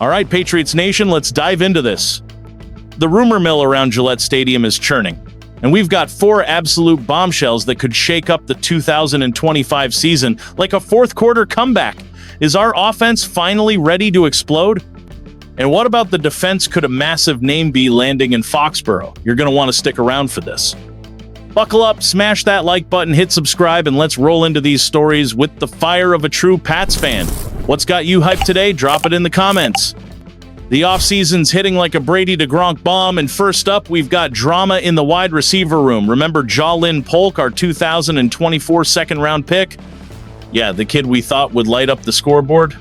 All right, Patriots Nation, let's dive into this. The rumor mill around Gillette Stadium is churning, and we've got 4 absolute bombshells that could shake up the 2025 season like a fourth-quarter comeback. Is our offense finally ready to explode? And what about the defense? Could a massive name be landing in Foxborough? You're going to want to stick around for this. Buckle up, smash that like button, hit subscribe, and let's roll into these stories with the fire of a true Pats fan. What's got you hyped today? Drop it in the comments. The offseason's hitting like a Brady to Gronk bomb, and first up, we've got drama in the wide receiver room. Remember Polk, our 2024 second-round pick? Yeah, the kid we thought would light up the scoreboard?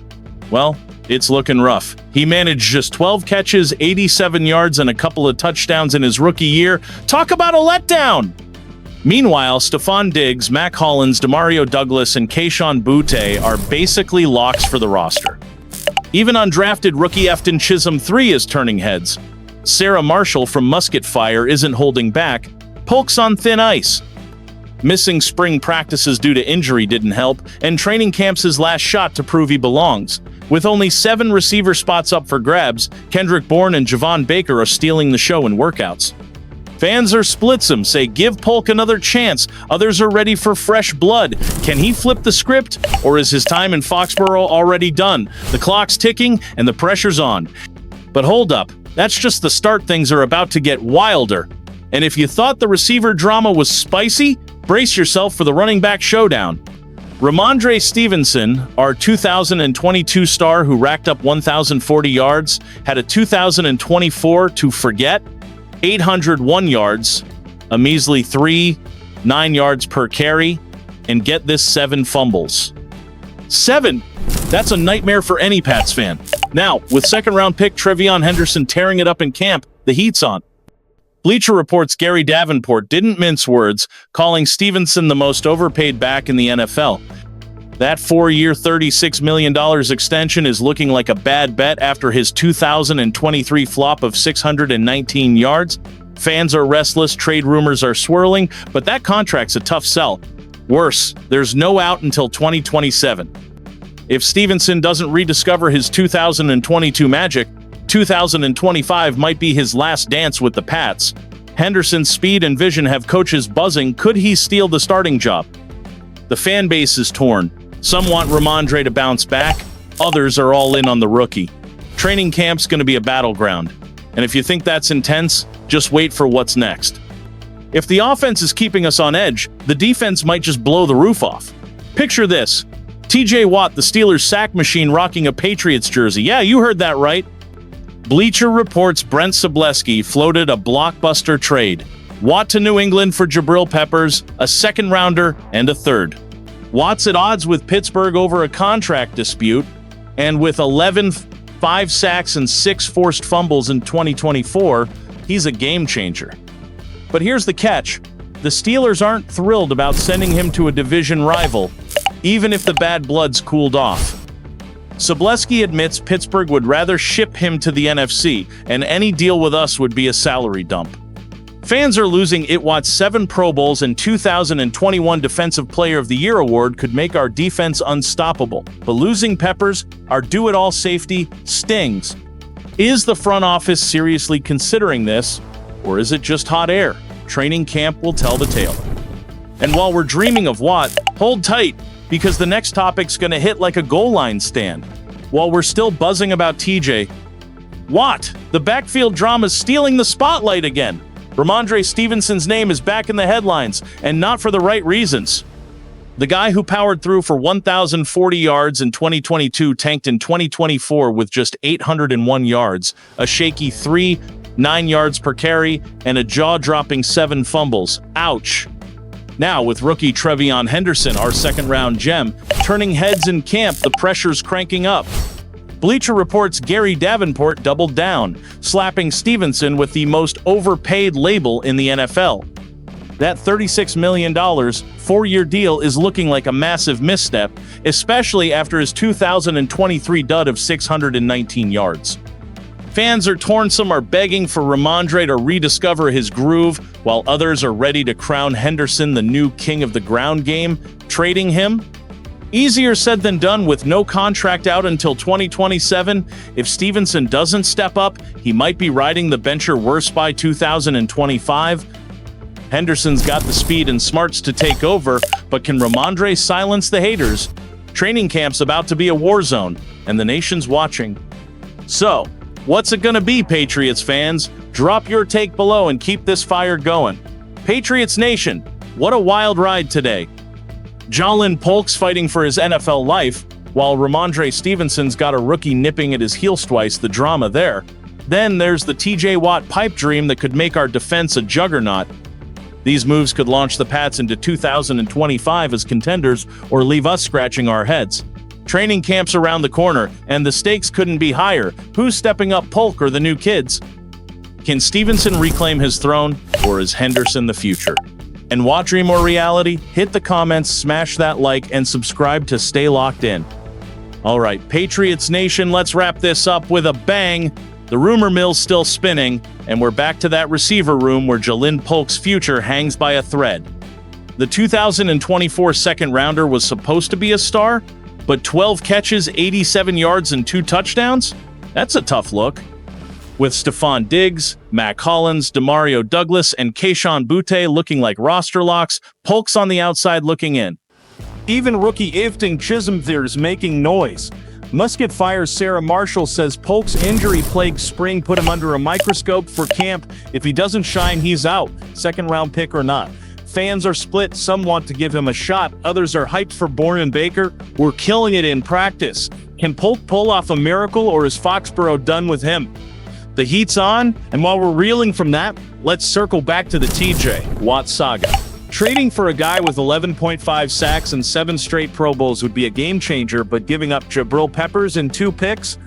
Well, it's looking rough. He managed just 12 catches, 87 yards, and a couple of touchdowns in his rookie year. Talk about a letdown! Meanwhile, Stephon Diggs, Mac Hollins, Demario Douglas, and Kayshon Boutte are basically locks for the roster. Even undrafted rookie Efton Chisholm III is turning heads. Sarah Marshall from Musket Fire isn't holding back. Polk's on thin ice. Missing spring practices due to injury didn't help, and training camp's his last shot to prove he belongs. With only 7 receiver spots up for grabs, Kendrick Bourne and Javon Baker are stealing the show in workouts. Fans are split. Some say give Polk another chance. Others are ready for fresh blood. Can he flip the script, or is his time in Foxborough already done? The clock's ticking and the pressure's on. But hold up, that's just the start. Things are about to get wilder. And if you thought the receiver drama was spicy, brace yourself for the running back showdown. Ramondre Stevenson, our 2022 star who racked up 1,040 yards, had a 2024 to forget. 801 yards, a measly 9 yards per carry, and get this, 7 fumbles. 7? That's a nightmare for any Pats fan. Now, with second-round pick TreVeyon Henderson tearing it up in camp, the heat's on. Bleacher Report's Gary Davenport didn't mince words, calling Stevenson the most overpaid back in the NFL. That 4-year, $36 million extension is looking like a bad bet after his 2023 flop of 619 yards. Fans are restless, trade rumors are swirling, but that contract's a tough sell. Worse, there's no out until 2027. If Stevenson doesn't rediscover his 2022 magic, 2025 might be his last dance with the Pats. Henderson's speed and vision have coaches buzzing. Could he steal the starting job? The fan base is torn. Some want Ramondre to bounce back. Others are all in on the rookie. Training camp's going to be a battleground. And if you think that's intense, just wait for what's next. If the offense is keeping us on edge, the defense might just blow the roof off. Picture this. TJ Watt, the Steelers' sack machine, rocking a Patriots jersey. Yeah, you heard that right. Bleacher Report's Brent Sobleski floated a blockbuster trade. Watt to New England for Jabril Peppers, a second-rounder, and a third. Watt's at odds with Pittsburgh over a contract dispute, and with 5 sacks and 6 forced fumbles in 2024, he's a game-changer. But here's the catch. The Steelers aren't thrilled about sending him to a division rival, even if the bad blood's cooled off. Sobleski admits Pittsburgh would rather ship him to the NFC, and any deal with us would be a salary dump. Fans are losing it. Watt's 7 Pro Bowls and 2021 Defensive Player of the Year award could make our defense unstoppable. But losing Peppers, our do-it-all safety, stings. Is the front office seriously considering this, or is it just hot air? Training camp will tell the tale. And while we're dreaming of Watt, hold tight, because the next topic's going to hit like a goal line stand. While we're still buzzing about TJ Watt, the backfield drama's stealing the spotlight again. Ramondre Stevenson's name is back in the headlines, and not for the right reasons. The guy who powered through for 1,040 yards in 2022 tanked in 2024 with just 801 yards, a shaky 9 yards per carry, and a jaw-dropping 7 fumbles. Ouch. Now, with rookie TreVeyon Henderson, our second-round gem, turning heads in camp, the pressure's cranking up. Bleacher Report's Gary Davenport doubled down, slapping Stevenson with the most overpaid label in the NFL. That $36 million, 4-year deal is looking like a massive misstep, especially after his 2023 dud of 619 yards. Fans are torn. Some are begging for Ramondre to rediscover his groove, while others are ready to crown Henderson the new king of the ground game. Trading him? Easier said than done with no contract out until 2027. If Stevenson doesn't step up, he might be riding the bench or worse by 2025. Henderson's got the speed and smarts to take over, but can Ramondre silence the haters? Training camp's about to be a war zone, and the nation's watching. So, what's it gonna be, Patriots fans? Drop your take below and keep this fire going. Patriots Nation, what a wild ride today. Jalen Polk's fighting for his NFL life, while Ramondre Stevenson's got a rookie nipping at his heels twice. The drama there. Then there's the TJ Watt pipe dream that could make our defense a juggernaut. These moves could launch the Pats into 2025 as contenders or leave us scratching our heads. Training camp's around the corner, and the stakes couldn't be higher. Who's stepping up, Polk or the new kids? Can Stevenson reclaim his throne, or is Henderson the future? And what dream or reality? Hit the comments, smash that like, and subscribe to stay locked in. All right, Patriots Nation, let's wrap this up with a bang. The rumor mill's still spinning, and we're back to that receiver room where Jalen Polk's future hangs by a thread. The 2024 second-rounder was supposed to be a star, but 12 catches, 87 yards, and 2 touchdowns? That's a tough look. With Stephon Diggs, Mac Hollins, Demario Douglas, and Kayshon Boutte looking like roster locks, Polk's on the outside looking in. Even rookie Ifting Chisholm there's making noise. Musket Fire's Sarah Marshall says Polk's injury-plagued spring put him under a microscope for camp. If he doesn't shine, he's out, second-round pick or not. Fans are split. Some want to give him a shot. Others are hyped for Borman Baker. We're killing it in practice. Can Polk pull off a miracle, or is Foxborough done with him? The heat's on, and while we're reeling from that, let's circle back to the TJ Watt saga. Trading for a guy with 11.5 sacks and 7 straight Pro Bowls would be a game-changer, but giving up Jabril Peppers and 2 picks?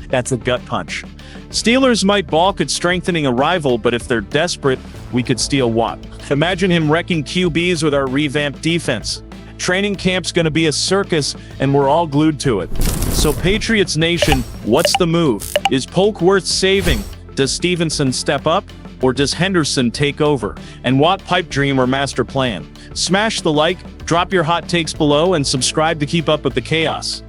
That's a gut punch. Steelers might balk at strengthening a rival, but if they're desperate, we could steal Watt. Imagine him wrecking QBs with our revamped defense. Training camp's gonna be a circus, and we're all glued to it. So Patriots Nation, what's the move? Is Polk worth saving? Does Stevenson step up? Or does Henderson take over? And what pipe dream or master plan? Smash the like, drop your hot takes below, and subscribe to keep up with the chaos.